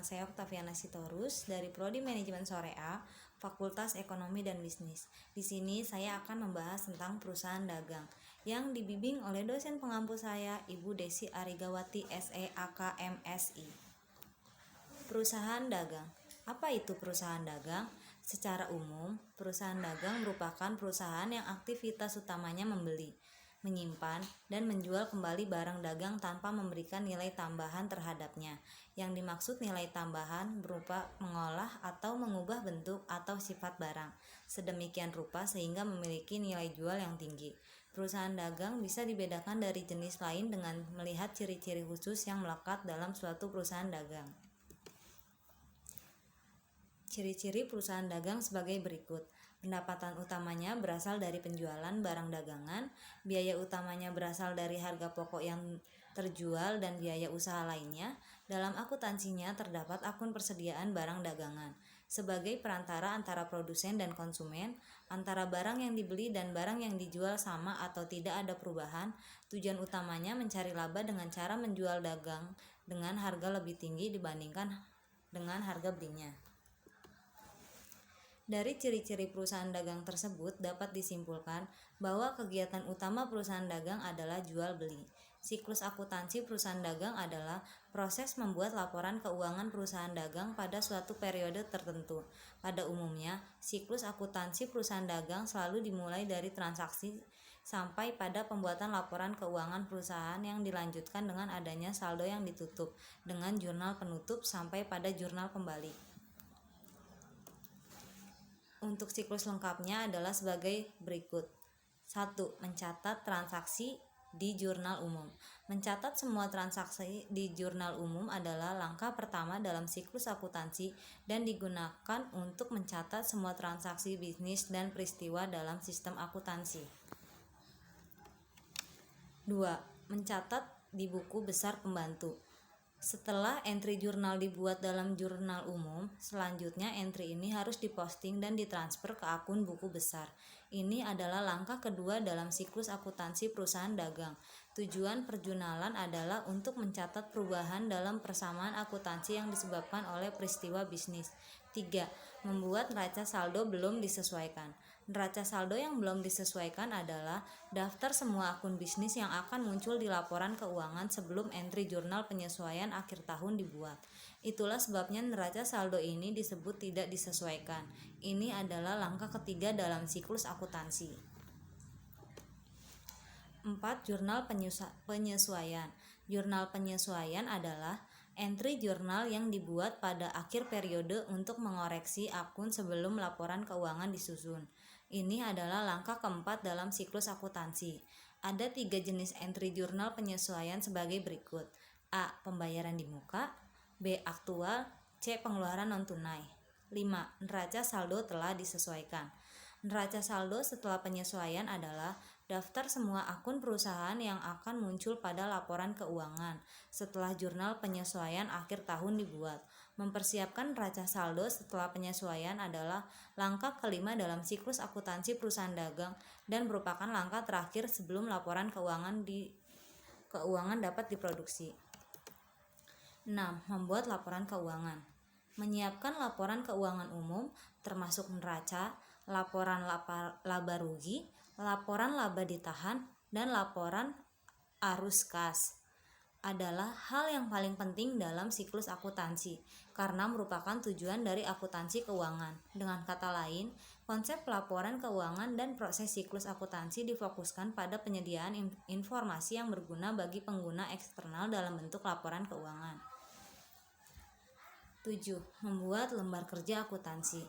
Nama saya Octaviana Sitorus dari Prodi Manajemen Sorea, Fakultas Ekonomi dan Bisnis. Di sini saya akan membahas tentang perusahaan dagang yang dibimbing oleh dosen pengampu saya, Ibu Desi Arigawati SEAK MSI. Perusahaan dagang. Apa itu perusahaan dagang? Secara umum, perusahaan dagang merupakan perusahaan yang aktivitas utamanya membeli, menyimpan, dan menjual kembali barang dagang tanpa memberikan nilai tambahan terhadapnya. Yang dimaksud nilai tambahan berupa mengolah atau mengubah bentuk atau sifat barang sedemikian rupa sehingga memiliki nilai jual yang tinggi. Perusahaan dagang bisa dibedakan dari jenis lain dengan melihat ciri-ciri khusus yang melekat dalam suatu perusahaan dagang. Ciri-ciri perusahaan dagang sebagai berikut. Pendapatan utamanya berasal dari penjualan barang dagangan, biaya utamanya berasal dari harga pokok yang terjual dan biaya usaha lainnya. Dalam akuntansinya terdapat akun persediaan barang dagangan sebagai perantara antara produsen dan konsumen, antara barang yang dibeli dan barang yang dijual sama atau tidak ada perubahan. Tujuan utamanya mencari laba dengan cara menjual dagang dengan harga lebih tinggi dibandingkan dengan harga belinya. Dari ciri-ciri perusahaan dagang tersebut dapat disimpulkan bahwa kegiatan utama perusahaan dagang adalah jual beli. Siklus akuntansi perusahaan dagang adalah proses membuat laporan keuangan perusahaan dagang pada suatu periode tertentu. Pada umumnya, siklus akuntansi perusahaan dagang selalu dimulai dari transaksi sampai pada pembuatan laporan keuangan perusahaan yang dilanjutkan dengan adanya saldo yang ditutup dengan jurnal penutup sampai pada jurnal kembali. Untuk siklus lengkapnya adalah sebagai berikut. 1. Mencatat transaksi di jurnal umum. Mencatat semua transaksi di jurnal umum adalah langkah pertama dalam siklus akuntansi dan digunakan untuk mencatat semua transaksi bisnis dan peristiwa dalam sistem akuntansi. 2. Mencatat di buku besar pembantu. Setelah entry jurnal dibuat dalam jurnal umum, selanjutnya entry ini harus diposting dan ditransfer ke akun buku besar. Ini adalah langkah kedua dalam siklus akuntansi perusahaan dagang. Tujuan perjurnalan adalah untuk mencatat perubahan dalam persamaan akuntansi yang disebabkan oleh peristiwa bisnis. 3. Membuat neraca saldo belum disesuaikan. Neraca saldo yang belum disesuaikan adalah daftar semua akun bisnis yang akan muncul di laporan keuangan sebelum entry jurnal penyesuaian akhir tahun dibuat. Itulah sebabnya neraca saldo ini disebut tidak disesuaikan. Ini adalah langkah ketiga dalam siklus akuntansi. 4. Jurnal penyesuaian. Jurnal penyesuaian adalah entry jurnal yang dibuat pada akhir periode untuk mengoreksi akun sebelum laporan keuangan disusun. Ini adalah langkah keempat dalam siklus akuntansi. Ada 3 jenis entry jurnal penyesuaian sebagai berikut. A. Pembayaran di muka. B. Aktual. C. Pengeluaran non-tunai. 5. Neraca saldo telah disesuaikan. Neraca saldo setelah penyesuaian adalah daftar semua akun perusahaan yang akan muncul pada laporan keuangan setelah jurnal penyesuaian akhir tahun dibuat. Mempersiapkan neraca saldo setelah penyesuaian adalah langkah kelima dalam siklus akuntansi perusahaan dagang dan merupakan langkah terakhir sebelum laporan keuangan dapat diproduksi. 6. Membuat laporan keuangan. Menyiapkan laporan keuangan umum termasuk neraca, laporan laba rugi, laporan laba ditahan, dan laporan arus kas adalah hal yang paling penting dalam siklus akuntansi karena merupakan tujuan dari akuntansi keuangan. Dengan kata lain, konsep pelaporan keuangan dan proses siklus akuntansi difokuskan pada penyediaan informasi yang berguna bagi pengguna eksternal dalam bentuk laporan keuangan. 7. Membuat lembar kerja akuntansi.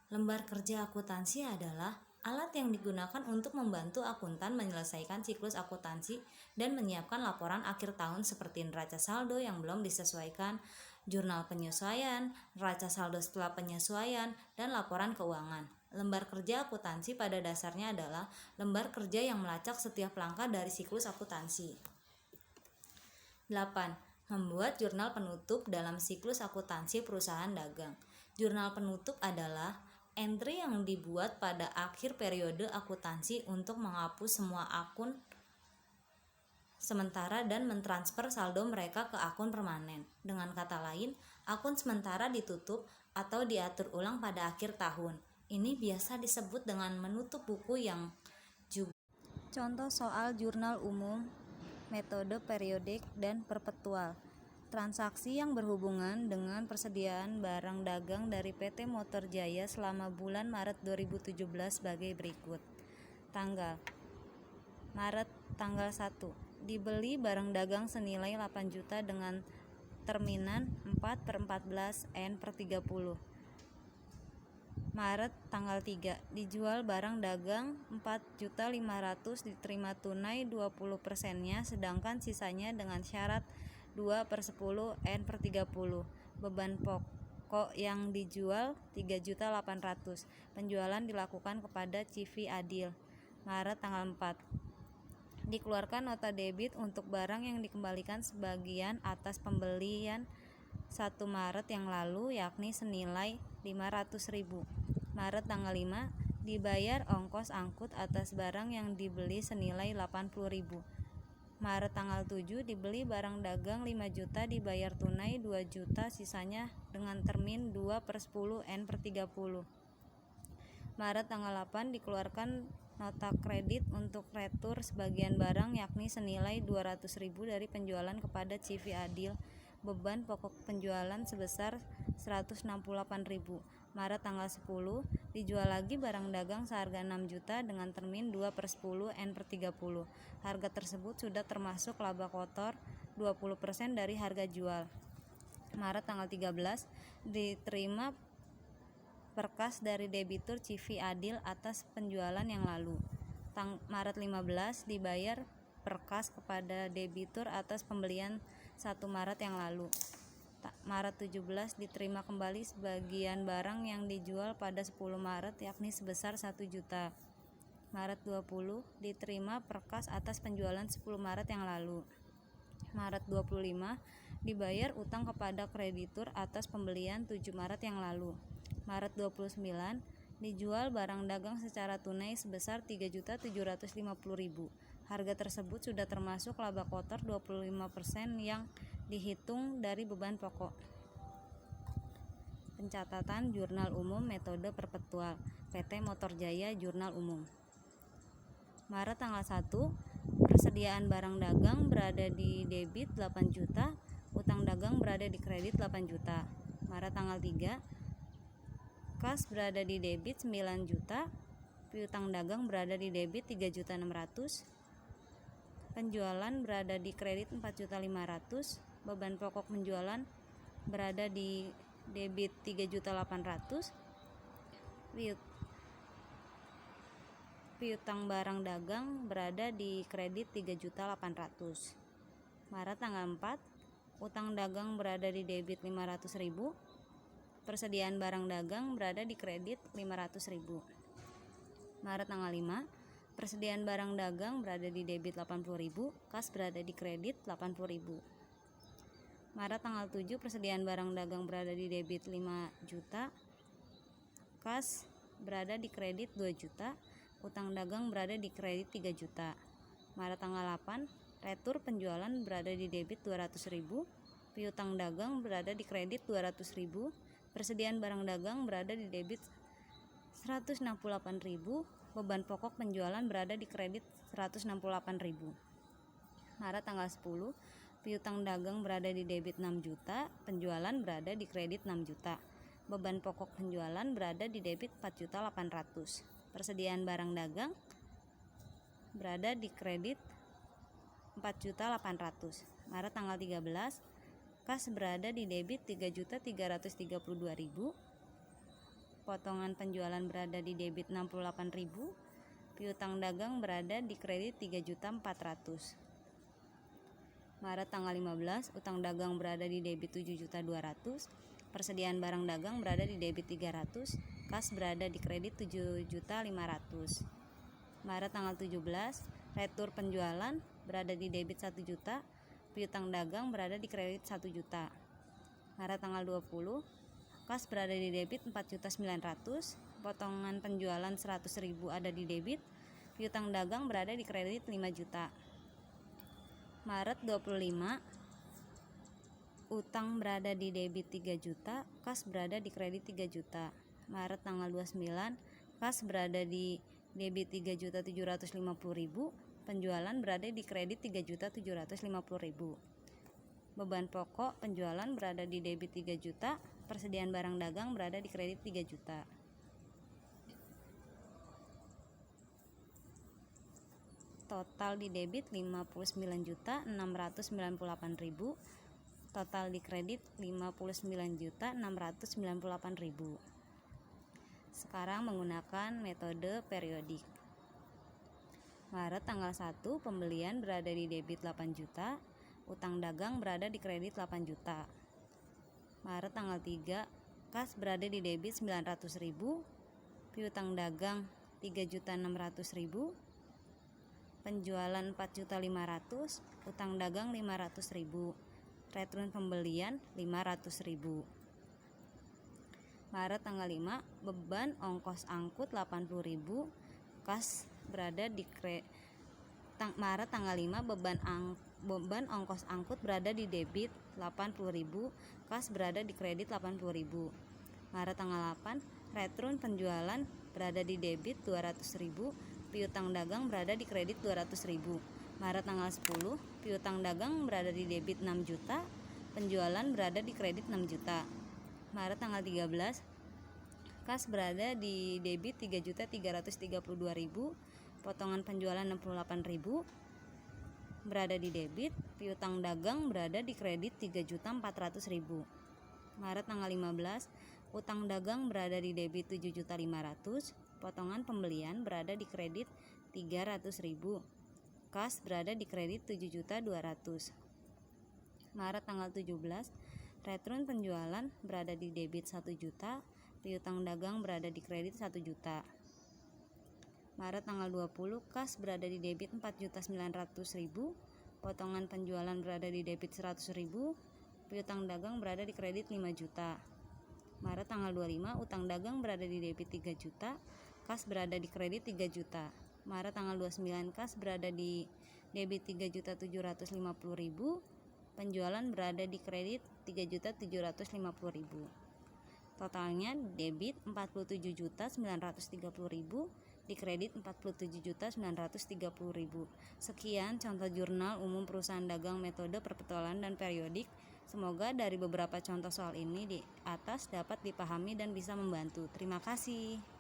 Lembar kerja akuntansi adalah alat yang digunakan untuk membantu akuntan menyelesaikan siklus akuntansi dan menyiapkan laporan akhir tahun seperti neraca saldo yang belum disesuaikan, jurnal penyesuaian, neraca saldo setelah penyesuaian, dan laporan keuangan. Lembar kerja akuntansi pada dasarnya adalah lembar kerja yang melacak setiap langkah dari siklus akuntansi. 8. Membuat jurnal penutup dalam siklus akuntansi perusahaan dagang. Jurnal penutup adalah entry yang dibuat pada akhir periode akuntansi untuk menghapus semua akun sementara dan mentransfer saldo mereka ke akun permanen. Dengan kata lain, akun sementara ditutup atau diatur ulang pada akhir tahun. Ini biasa disebut dengan menutup buku yang juga. Contoh soal jurnal umum, metode periodik dan perpetual. Transaksi yang berhubungan dengan persediaan barang dagang dari PT Motor Jaya selama bulan Maret 2017 sebagai berikut. Tanggal Maret tanggal 1. Dibeli barang dagang senilai 8 juta dengan terminan 4/14 N/30. Maret tanggal 3. Dijual barang dagang 4.500.000, diterima tunai 20%-nya, sedangkan sisanya dengan syarat 2/10 N/30. Beban pokok yang dijual 3.800.000. Penjualan dilakukan kepada Civi Adil. Maret tanggal 4. Dikeluarkan nota debit untuk barang yang dikembalikan sebagian atas pembelian 1 Maret yang lalu, yakni senilai 500.000. Maret tanggal 5. Dibayar ongkos angkut atas barang yang dibeli senilai 80.000. Maret tanggal 7. Dibeli barang dagang 5 juta, dibayar tunai 2 juta, sisanya dengan termin 2/10 N/30. Maret tanggal 8. Dikeluarkan nota kredit untuk retur sebagian barang, yakni senilai 200.000 dari penjualan kepada Civi Adil. Beban pokok penjualan sebesar 168.000. Maret tanggal 10. Dijual lagi barang dagang seharga 6 juta dengan termin 2/10 N/30. Harga tersebut sudah termasuk laba kotor 20% dari harga jual. Maret tanggal 13. Diterima berkas dari debitur Civi Adil atas penjualan yang lalu. Maret 15. Dibayar berkas kepada debitur atas pembelian 1 Maret yang lalu. Maret 17. Diterima kembali sebagian barang yang dijual pada 10 Maret, yakni sebesar 1 juta. Maret 20. Diterima berkas atas penjualan 10 Maret yang lalu. Maret 25. Dibayar utang kepada kreditur atas pembelian 7 Maret yang lalu. Maret 29. Dijual barang dagang secara tunai sebesar 3.750.000. Harga tersebut sudah termasuk laba kotor 25% yang dihitung dari beban pokok. Pencatatan jurnal umum metode perpetual PT Motor Jaya Jurnal Umum. Maret tanggal 1. Persediaan barang dagang berada di debit 8 juta, utang dagang berada di kredit 8 juta. Maret tanggal 3. Kas berada di debit 9 juta, piutang dagang berada di debit 3.600.000. Penjualan berada di kredit 4.500.000. Beban pokok penjualan berada di debit 3.800.000. Piutang barang dagang berada di kredit 3.800.000. Maret tanggal 4. Utang dagang berada di debit 500.000. Persediaan barang dagang berada di kredit 500.000. Maret tanggal 5. Persediaan barang dagang berada di debit 80.000, kas berada di kredit 80.000. Maret tanggal 7. Persediaan barang dagang berada di debit 5 juta, kas berada di kredit 2 juta, utang dagang berada di kredit 3 juta. Maret tanggal 8. Retur penjualan berada di debit 200.000, piutang dagang berada di kredit 200.000, persediaan barang dagang berada di debit 168.000, beban pokok penjualan berada di kredit 168.000. Maret tanggal 10. Piutang dagang berada di debit 6 juta, penjualan berada di kredit 6 juta. Beban pokok penjualan berada di debit 4.800.000. Persediaan barang dagang berada di kredit 4.800.000. Maret tanggal 13. Kas berada di debit 3.332.000. Potongan penjualan berada di debit 68.000. Piutang dagang berada di kredit 3.400.000. Maret tanggal 15. Utang dagang berada di debit 7.200.000. Persediaan barang dagang berada di debit 300. Kas berada di kredit 7.500.000. Maret tanggal 17. Retur penjualan berada di debit 1 juta. Piutang dagang berada di kredit 1 juta. Maret tanggal 20. Kas berada di debit 4.900.000, potongan penjualan 100.000 ada di debit, piutang dagang berada di kredit 5 juta. Maret 25, utang berada di debit 3 juta, kas berada di kredit 3 juta. Maret tanggal 29, kas berada di debit 3.750.000, penjualan berada di kredit 3.750.000. Beban pokok penjualan berada di debit 3 juta, persediaan barang dagang berada di kredit 3 juta. Total di debit 59.698.000, total di kredit 59.698.000. Sekarang menggunakan metode periodik. Maret tanggal 1, pembelian berada di debit 8 juta, utang dagang berada di kredit 8 juta. Maret tanggal 3, kas berada di debit 900.000, piutang dagang 3.600.000, penjualan 4.500.000, utang dagang 500.000, return pembelian 500.000. Maret tanggal 5, beban ongkos angkut 80.000, kas berada di Maret tanggal 5, beban ongkos angkut berada di debit 80.000, kas berada di kredit 80.000. Maret tanggal 8, return penjualan berada di debit 200.000, piutang dagang berada di kredit 200.000. Maret tanggal 10, piutang dagang berada di debit 6 juta, penjualan berada di kredit 6 juta. Maret tanggal 13, kas berada di debit 3.332.000, potongan penjualan 68.000, berada di debit, piutang dagang berada di kredit 3.400.000. Maret tanggal 15, utang dagang berada di debit 7.500.000, potongan pembelian berada di kredit 300.000, kas berada di kredit 7.200.000. Maret tanggal 17, return penjualan berada di debit 1 juta, piutang dagang berada di kredit 1 juta. Maret tanggal 20, kas berada di debit 4.900.000, potongan penjualan berada di debit 100.000, piutang dagang berada di kredit 5 juta. Maret tanggal 25, utang dagang berada di debit 3 juta, kas berada di kredit 3 juta. Maret tanggal 29, kas berada di debit 3.750.000, penjualan berada di kredit 3.750.000. Totalnya debit 47.930.000, di kredit 47.930.000. Sekian contoh jurnal umum perusahaan dagang metode perpetualan dan periodik. Semoga dari beberapa contoh soal ini di atas dapat dipahami dan bisa membantu. Terima kasih.